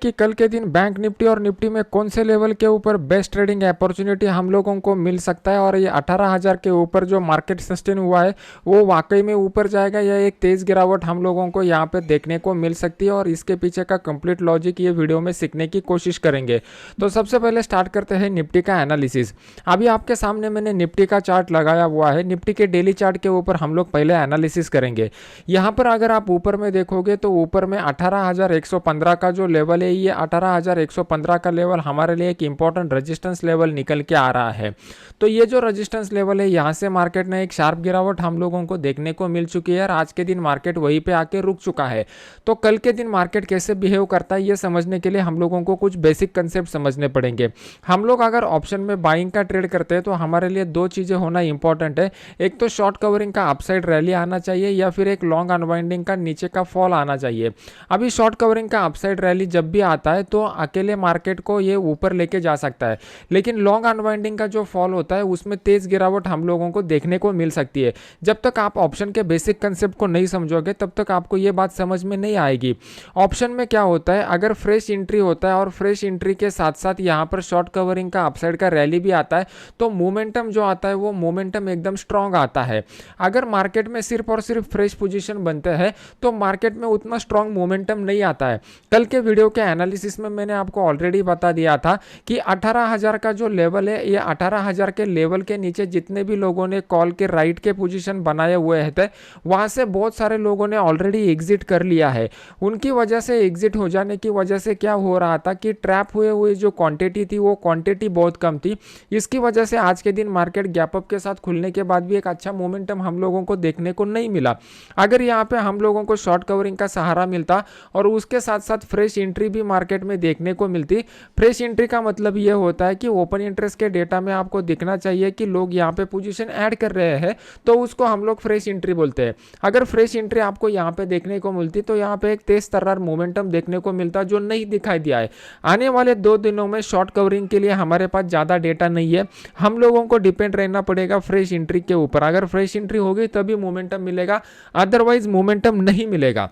कि कल के दिन बैंक निफ्टी और निफ्टी में कौन से लेवल के ऊपर बेस्ट ट्रेडिंग अपॉर्चुनिटी हम लोगों को मिल सकता है और ये 18,000 के ऊपर जो मार्केट सस्टेन हुआ है वो वाकई में ऊपर जाएगा या एक तेज़ गिरावट हम लोगों को यहाँ पे देखने को मिल सकती है। और इसके पीछे का कंप्लीट लॉजिक ये वीडियो में सीखने की कोशिश करेंगे। तो सबसे पहले स्टार्ट करते हैं निफ्टी का एनालिसिस। अभी आपके सामने मैंने निफ्टी का चार्ट लगाया हुआ है। निफ्टी के डेली चार्ट के ऊपर हम लोग पहले एनालिसिस करेंगे। यहाँ पर अगर आप ऊपर में देखोगे तो ऊपर में 18,115 का जो लेवल है, ये 18,115 का लेवल हमारे लिए एक इंपॉर्टेंट रेजिस्टेंस लेवल निकल के आ रहा है। तो ये जो रेजिस्टेंस लेवल है, यहाँ से मार्केट ने एक शार्प गिरावट हम लोगों को देखने को मिल चुकी है और आज के दिन मार्केट वहीं पे आके रुक चुका है। तो कल के दिन मार्केट कैसे बिहेव करता है ये समझने के लिए हम लोगों को कुछ बेसिक कंसेप्ट समझने पड़ेंगे। हम लोग अगर ऑप्शन में बाइंग का ट्रेड करते हैं तो हमारे लिए दो चीज़ें होना इंपॉर्टेंट है। एक तो शॉर्ट कवरिंग का अपसाइड रैली आना चाहिए या फिर एक लॉन्ग अनवाइंडिंग का नीचे का फॉल आना चाहिए। अभी शॉर्ट कवरिंग का अपसाइड रैली जब भी आता है तो अकेले मार्केट को ये ऊपर लेके जा सकता है, लेकिन लॉन्ग अनवाइंडिंग का जो फॉल होता है उसमें तेज गिरावट हम लोगों को देखने को मिल सकती है। जब तक आप ऑप्शन के बेसिक कंसेप्ट को नहीं समझोगे तब तक आपको ये बात समझ में नहीं आएगी। ऑप्शन में क्या होता है, अगर फ्रेश एंट्री होता है और फ्रेश एंट्री के साथ साथ यहाँ पर शॉर्ट कवरिंग का अपसाइड का रैली भी आता है तो मोमेंटम जो आता है वो मोमेंटम एकदम स्ट्रांग आता है। अगर मार्केट में सिर्फ और सिर्फ फ्रेश पोजीशन बनते हैं तो मार्केट में उतना स्ट्रांग मोमेंटम नहीं आता है। कल के वीडियो के एनालिसिस में मैंने आपको ऑलरेडी बता दिया था कि 18,000 का जो लेवल है, ये 18,000 के लेवल के नीचे जितने भी लोगों ने कॉल के राइट के पोजीशन बनाए हुए थे वहां से बहुत सारे लोगों ने ऑलरेडी एग्जिट कर लिया है। उनकी वजह से एग्जिट हो जाने की वजह से क्या हो रहा था कि ट्रैप हुए जो क्वांटिटी थी वो क्वांटिटी बहुत कम थी। इसकी वजह से आज के दिन मार्केट गैप अप के साथ खुलने के बाद भी एक अच्छा मोमेंटम हम लोगों को देखने को नहीं मिला। अगर यहाँ पे हम लोगों को शॉर्ट कवरिंग का सहारा मिलता और उसके साथ साथ फ्रेश एंट्री भी मार्केट में देखने को मिलती। फ्रेश एंट्री का मतलब ये होता है कि ओपन इंटरेस्ट के डेटा में आपको दिखना चाहिए कि लोग यहाँ पे पोजीशन ऐड कर रहे हैं, तो उसको हम लोग फ्रेश एंट्री बोलते हैं। अगर फ्रेश एंट्री आपको यहाँ पे देखने को मिलती तो यहाँ पे एक तेज तर्रार मोमेंटम देखने को मिलता जो नहीं दिखाई दिया है। आने वाले 2 दिनों में शॉर्ट कवरिंग के लिए हमारे पास ज़्यादा डेटा नहीं है, हम लोगों को डिपेंड रहना पड़ेगा फ्रेश एंट्री के ऊपर। अगर फ्रेश एंट्री होगी तभी मोमेंटम मिलेगा, अदरवाइज मोमेंटम नहीं मिलेगा।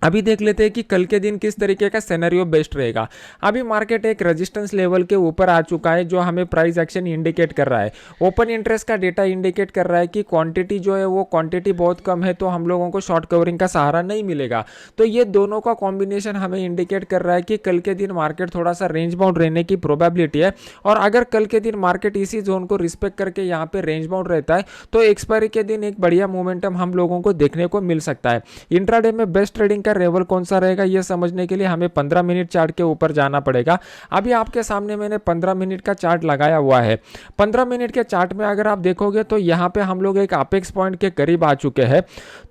अभी देख लेते हैं कि कल के दिन किस तरीके का सिनेरियो बेस्ट रहेगा। अभी मार्केट एक रेजिस्टेंस लेवल के ऊपर आ चुका है जो हमें प्राइस एक्शन इंडिकेट कर रहा है। ओपन इंटरेस्ट का डेटा इंडिकेट कर रहा है कि क्वांटिटी जो है वो क्वांटिटी बहुत कम है, तो हम लोगों को शॉर्ट कवरिंग का सहारा नहीं मिलेगा। तो ये दोनों का कॉम्बिनेशन हमें इंडिकेट कर रहा है कि कल के दिन मार्केट थोड़ा सा रेंज बाउंड रहने की प्रोबेबिलिटी है। और अगर कल के दिन मार्केट इसी जोन को रिस्पेक्ट करके यहाँ पे रेंज बाउंड रहता है तो एक्सपायरी के दिन एक बढ़िया मोमेंटम हम लोगों को देखने को मिल सकता है। इंट्राडे में बेस्ट ट्रेडिंग लेवल कौन सा रहेगा ये समझने के लिए हमें 15 मिनट चार्ट के ऊपर जाना पड़ेगा। अभी आपके सामने मैंने 15 मिनट का चार्ट लगाया हुआ है। 15 मिनट के चार्ट में अगर आप देखोगे तो यहाँ पे हम लोग एक अपेक्स पॉइंट के करीब आ चुके हैं।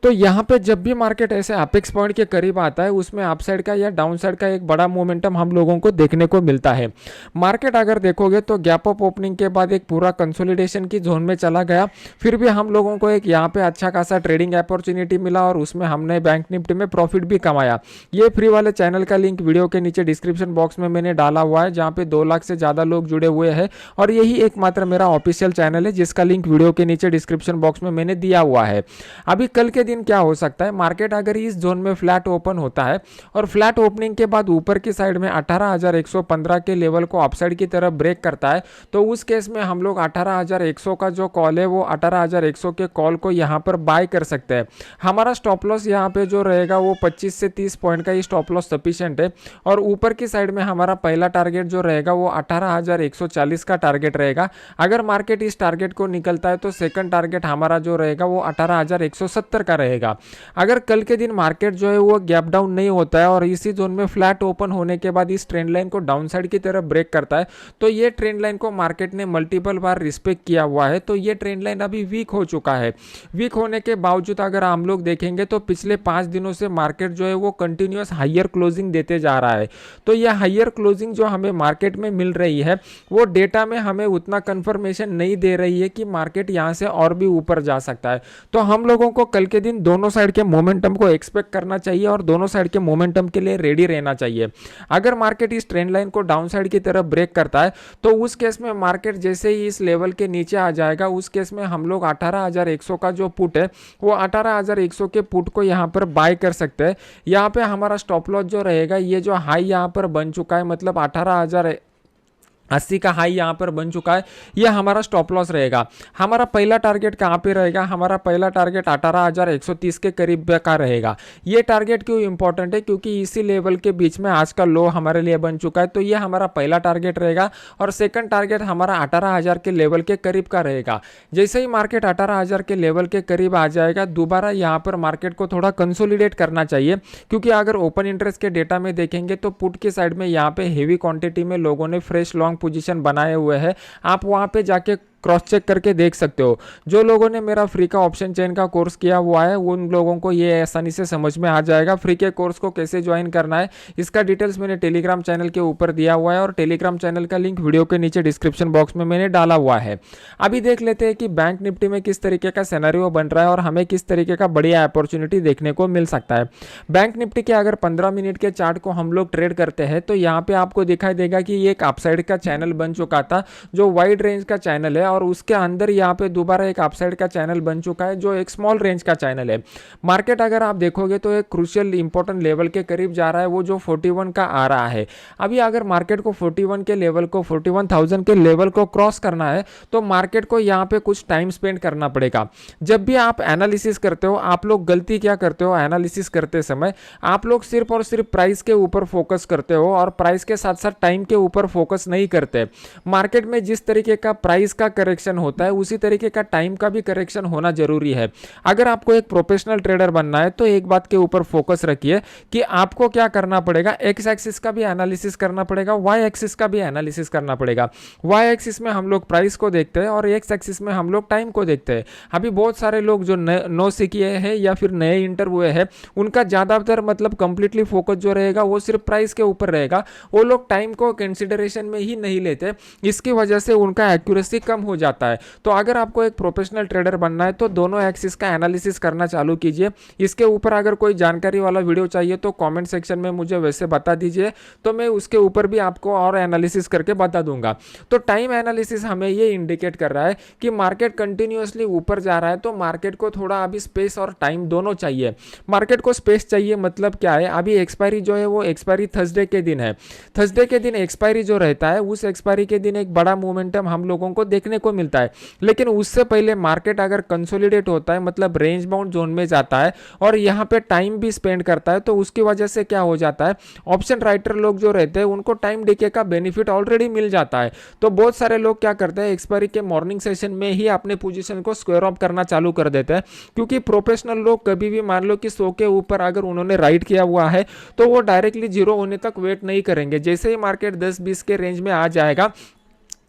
तो यहाँ पे जब भी मार्केट ऐसे अपेक्स पॉइंट के करीब आता है उसमें अपसाइड का या डाउन साइड का एक बड़ा मोमेंटम हम लोगों को देखने को मिलता है। मार्केट अगर देखोगे तो गैप अप ओपनिंग के बाद एक पूरा कंसोलिडेशन की जोन में चला गया, फिर भी हम लोगों को एक यहाँ पे अच्छा खासा ट्रेडिंग अपॉर्चुनिटी मिला और उसमें हमने बैंक निफ्टी में प्रॉफिट भी कमाया। ये फ्री वाले चैनल का लिंक वीडियो के नीचे डिस्क्रिप्शन बॉक्स में मैंने डाला हुआ है, जहां पे 2 लाख से ज्यादा लोग जुड़े हुए हैं और यही एकमात्र मेरा ऑफिशियल चैनल है जिसका लिंक वीडियो के नीचे डिस्क्रिप्शन बॉक्स में मैंने दिया हुआ है। अभी कल के दिन क्या हो सकता है, मार्केट अगर इस जोन में फ्लैट ओपन होता है और फ्लैट ओपनिंग के बाद ऊपर की साइड में 18,115 के लेवल को अपसाइड की तरफ ब्रेक करता है तो उस केस में हम लोग 18,100 का जो कॉल है वो 18,100 के कॉल को यहाँ पर बाय कर सकते हैं। हमारा स्टॉप लॉस यहाँ पे जो रहेगा वो 25 से 30 पॉइंट का ही स्टॉप लॉस सफिशिएंट है और ऊपर की साइड में हमारा पहला टारगेट जो रहेगा वो 18,140 का टारगेट रहेगा। अगर मार्केट इस टारगेट को निकलता है तो सेकंड टारगेट हमारा जो रहेगा वो 18,170 का रहेगा। अगर कल के दिन मार्केट जो है वो गैप डाउन नहीं होता है और इसी जोन में फ्लैट ओपन होने के बाद इस ट्रेंड लाइन को डाउन साइड की तरफ ब्रेक करता है तो ये ट्रेंड लाइन को मार्केट ने मल्टीपल बार रिस्पेक्ट किया हुआ है। तो ये ट्रेंड लाइन अभी वीक हो चुका है। वीक होने के बावजूद अगर हम लोग देखेंगे तो पिछले 5 दिनों से मार्केट जो है वो कंटिन्यूअस हायर क्लोजिंग देते जा रहा है। तो यह हायर क्लोजिंग जो हमें मार्केट में मिल रही है वो डेटा में हमें उतना कंफर्मेशन नहीं दे रही है कि मार्केट यहां से और भी ऊपर जा सकता है। तो हम लोगों को कल के दिन दोनों साइड के मोमेंटम को एक्सपेक्ट करना चाहिए और दोनों साइड के मोमेंटम के लिए रेडी रहना चाहिए। अगर मार्केट इस ट्रेंड लाइन को डाउन साइड की तरफ ब्रेक करता है तो उस केस में मार्केट जैसे ही इस लेवल के नीचे आ जाएगा उस केस में हम लोग 18,100 का जो पुट है वो 18,100 के पुट को यहाँ पर बाय कर सकते हैं। यहाँ पे हमारा स्टॉप लॉस जो रहेगा, ये जो हाई यहाँ पर बन चुका है, मतलब 18,080 का हाई यहाँ पर बन चुका है, ये हमारा स्टॉप लॉस रहेगा। हमारा पहला टारगेट कहाँ पे रहेगा, हमारा पहला टारगेट 18,130 के करीब का रहेगा। ये टारगेट क्यों इंपॉर्टेंट है, क्योंकि इसी लेवल के बीच में आज का लो हमारे लिए बन चुका है, तो ये हमारा पहला टारगेट रहेगा। और सेकंड टारगेट हमारा 18,000 के लेवल के करीब का रहेगा। जैसे ही मार्केट 18,000 के लेवल के करीब आ जाएगा, दोबारा यहाँ पर मार्केट को थोड़ा कंसोलिडेट करना चाहिए, क्योंकि अगर ओपन इंटरेस्ट के डेटा में देखेंगे तो पुट की साइड में यहाँ पे हेवी क्वांटिटी में लोगों ने फ्रेश लॉन्ग पोजीशन बनाए हुए हैं। आप वहां पे जाके क्रॉस चेक करके देख सकते हो। जो लोगों ने मेरा फ्री का ऑप्शन चेन का कोर्स किया हुआ है, उन लोगों को ये आसानी से समझ में आ जाएगा फ्री के कोर्स को कैसे ज्वाइन करना है। इसका डिटेल्स मैंने टेलीग्राम चैनल के ऊपर दिया हुआ है, और टेलीग्राम चैनल का लिंक वीडियो के नीचे डिस्क्रिप्शन बॉक्स में मैंने डाला हुआ है। अभी देख लेते हैं कि बैंक निफ्टी में किस तरीके का सिनेरियो बन रहा है और हमें किस तरीके का बढ़िया अपॉर्चुनिटी देखने को मिल सकता है। बैंक निफ्टी के अगर 15 मिनट के चार्ट को हम लोग ट्रेड करते हैं, तो यहाँ पे आपको दिखाई देगा कि ये एक अपसाइड का चैनल बन चुका था, जो वाइड रेंज का चैनल है, और उसके अंदर यहाँ पे दोबारा एक अपसाइड का चैनल बन चुका है, जो एक स्मॉल रेंज का चैनल है। मार्केट अगर आप देखोगे तो एक क्रूशियल इंपॉर्टेंट लेवल के करीब जा रहा है, वो जो 41 का आ रहा है। अभी अगर मार्केट को 41 के लेवल को 41,000 के लेवल को क्रॉस करना है, तो मार्केट को यहाँ पे कुछ टाइम स्पेंड करना पड़ेगा। जब भी आप एनालिसिस करते हो, आप लोग गलती क्या करते हो, एनालिसिस करते समय आप लोग सिर्फ और सिर्फ प्राइस के ऊपर फोकस करते हो, और प्राइस के साथ साथ टाइम के ऊपर फोकस नहीं करते। मार्केट में जिस तरीके का प्राइस का करेक्शन होता है, उसी तरीके का टाइम का भी करेक्शन होना जरूरी है। अगर आपको एक प्रोफेशनल ट्रेडर बनना है, तो एक बात के ऊपर फोकस रखिए कि आपको क्या करना पड़ेगा, एक्स एक्सिस का भी एनालिसिस करना पड़ेगा, वाई एक्सिस का भी एनालिसिस करना पड़ेगा। वाई एक्सिस में हम लोग प्राइस को देखते हैं, और एक्स एक्सिस में हम लोग टाइम को देखते हैं। अभी बहुत सारे लोग जो नो सीखे हैं या फिर नए इंटर हुए हैं, उनका ज्यादातर मतलब कंप्लीटली फोकस जो रहेगा वो सिर्फ प्राइस के ऊपर रहेगा। वो लोग टाइम को कंसिडरेशन में ही नहीं लेते, इसकी वजह से उनका एक्यूरेसी कम हो जाता है। तो अगर आपको एक प्रोफेशनल ट्रेडर बनना है, तो दोनों एक्सिस का एनालिसिस करना चालू कीजिए। इसके ऊपर अगर कोई जानकारी वाला वीडियो चाहिए तो कमेंट सेक्शन में मुझे वैसे बता दीजिए, तो मैं उसके ऊपर भी आपको और एनालिसिस करके बता दूंगा। तो टाइम एनालिसिस हमें ये इंडिकेट कर रहा है कि मार्केट कंटिन्यूअसली ऊपर जा रहा है, तो मार्केट को थोड़ा अभी स्पेस और टाइम दोनों चाहिए। मार्केट को स्पेस चाहिए मतलब क्या है, अभी एक्सपायरी जो है वो एक्सपायरी थर्सडे के दिन है। थर्सडे के दिन एक्सपायरी जो रहता है, उस एक्सपायरी के दिन एक बड़ा मोमेंटम हम लोगों को देखने को मिलता है। लेकिन उससे पहले मार्केट अगर कंसोलिडेट होता है, मतलब रेंज बाउंड जोन में जाता है, और यहाँ पे टाइम भी स्पेंड करता है, तो उसकी वजह से क्या हो जाता है, ऑप्शन राइटर लोग जो रहते हैं उनको टाइम डीके का बेनिफिट ऑलरेडी मिल जाता है। तो बहुत सारे लोग क्या करते हैं, एक्सपायरी के मॉर्निंग सेशन में ही अपने पोजीशन को स्क्वायर ऑफ करना चालू कर देते हैं, क्योंकि प्रोफेशनल लोग कभी भी मान लो कि 100 के ऊपर अगर उन्होंने राइट किया हुआ है, तो वो डायरेक्टली जीरो होने तक वेट नहीं करेंगे। जैसे ही मार्केट 10-20 के रेंज में आ जाएगा,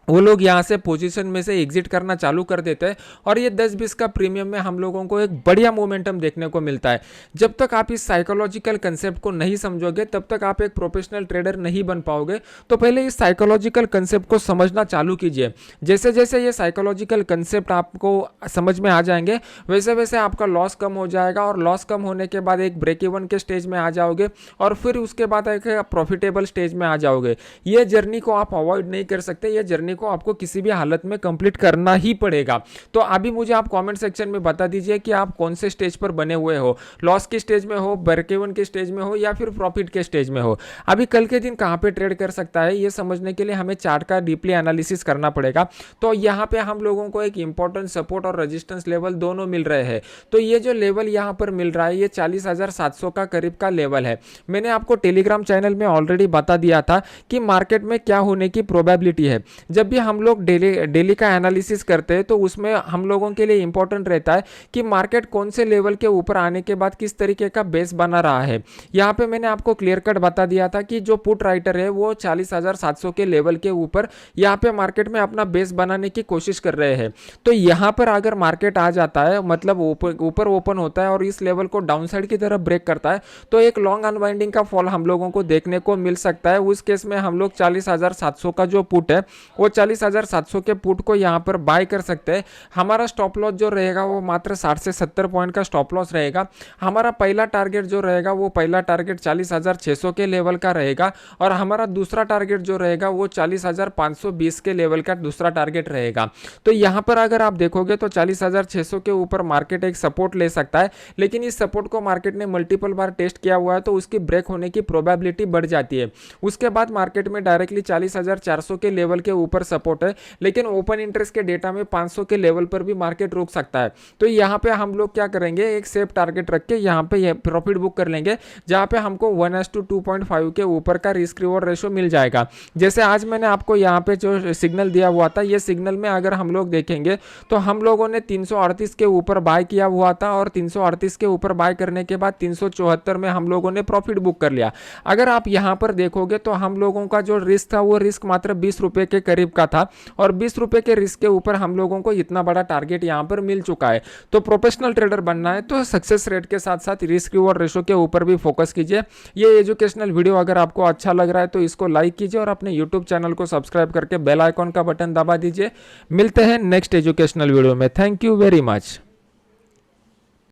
वो लोग यहाँ से पोजीशन में से एग्जिट करना चालू कर देते हैं, और ये 10-20 का प्रीमियम में हम लोगों को एक बढ़िया मोमेंटम देखने को मिलता है। जब तक आप इस साइकोलॉजिकल कंसेप्ट को नहीं समझोगे, तब तक आप एक प्रोफेशनल ट्रेडर नहीं बन पाओगे। तो पहले इस साइकोलॉजिकल कंसेप्ट को समझना चालू कीजिए। जैसे जैसे ये साइकोलॉजिकल कंसेप्ट आपको समझ में आ जाएंगे, वैसे वैसे आपका लॉस कम हो जाएगा, और लॉस कम होने के बाद एक ब्रेक इवन के स्टेज में आ जाओगे, और फिर उसके बाद एक प्रॉफिटेबल स्टेज में आ जाओगे। ये जर्नी को आप अवॉइड नहीं कर सकते, ये जर्नी को आपको किसी भी हालत में कंप्लीट करना ही पड़ेगा। तो अभी मुझे आप कमेंट सेक्शन में बता दीजिए कि आप कौन से स्टेज पर बने हुए हो, लॉस के स्टेज में हो, ब्रेक इवन के स्टेज में हो, या फिर प्रॉफिट के स्टेज में हो। अभी कल के दिन कहां पे ट्रेड कर सकता है, ये समझने के लिए हमें चार्ट का डीपली एनालिसिस करना पड़ेगा। तो यहाँ पे हम लोगों को एक इंपॉर्टेंट सपोर्ट और रेजिस्टेंस लेवल दोनों मिल रहे हैं। तो ये जो लेवल यहाँ पर मिल रहा है, ये 40,700 का करीब का लेवल है। मैंने आपको टेलीग्राम चैनल में ऑलरेडी बता दिया था कि मार्केट में क्या होने की प्रोबेबिलिटी है। जब भी हम लोग डेली का एनालिसिस करते हैं, तो उसमें हम लोगों के लिए इंपॉर्टेंट रहता है कि मार्केट कौन से लेवल के ऊपर आने के बाद किस तरीके का बेस बना रहा है। यहाँ पे मैंने आपको क्लियर कट बता दिया था कि जो पुट राइटर है वो 40,700 के लेवल के ऊपर यहाँ पे मार्केट में अपना बेस बनाने की कोशिश कर रहे हैं। तो यहाँ पर अगर मार्केट आ जाता है, मतलब ऊपर ओपन होता है और इस लेवल को डाउन साइड की तरफ ब्रेक करता है, तो एक लॉन्ग अनवाइंडिंग का फॉल हम लोगों को देखने को मिल सकता है। उस केस में हम लोग 40,700 का जो पुट है वो वो 40,700 के पुट को यहाँ पर बाय कर सकते हैं। हमारा स्टॉप लॉस जो रहेगा वो मात्र 60 से 70 पॉइंट का स्टॉप लॉस रहेगा। हमारा पहला टारगेट जो रहेगा वो पहला टारगेट 40,600 के लेवल का रहेगा और हमारा दूसरा टारगेट जो रहेगा वो 40,520 के लेवल का दूसरा टारगेट रहेगा। तो यहाँ पर अगर आप देखोगे तो 40,600 के ऊपर मार्केट एक सपोर्ट ले सकता है, लेकिन इस सपोर्ट को मार्केट ने मल्टीपल बार टेस्ट किया हुआ है तो उसकी ब्रेक होने की प्रोबेबिलिटी बढ़ जाती है। उसके बाद मार्केट में डायरेक्टली 40,400 के लेवल के ऊपर सपोर्ट है, लेकिन ओपन इंटरेस्ट के डेटा में 500 के लेवल पर भी मार्केट रुक सकता है। तो यहाँ पे हम लोग क्या करेंगे, एक सेफ टारगेट रख के यहाँ पे प्रॉफिट बुक कर लेंगे, जहाँ पे हमको 1:2.5 के ऊपर का रिस्क रिवॉर्ड रेशियो मिल जाएगा। जैसे आज मैंने आपको यहाँ पे जो सिग्नल दिया हुआ था, ये सिग्नल में अगर हम लोग देखेंगे तो हम लोगों ने 338 के ऊपर बाय किया हुआ था और 338 के ऊपर बाय करने के बाद 374 में हम लोगों ने प्रॉफिट बुक कर लिया। अगर आप यहाँ पर देखोगे तो हम लोगों का जो रिस्क था वो रिस्क मात्र 20 रुपए के करीब का था और 20 रुपए के रिस्क के ऊपर हम लोगों को इतना बड़ा टारगेट यहाँ पर मिल चुका है। तो प्रोफेशनल ट्रेडर बनना है तो सक्सेस रेट के साथ साथ रिस्क रिवॉर्ड रेशो के ऊपर भी फोकस कीजिए। ये एजुकेशनल वीडियो अगर आपको अच्छा लग रहा है तो इसको लाइक कीजिए और अपने यूट्यूब चैनल को सब्सक्राइब करके बेल आइकॉन का बटन दबा दीजिए। मिलते हैं नेक्स्ट एजुकेशनल वीडियो में। Thank you very much.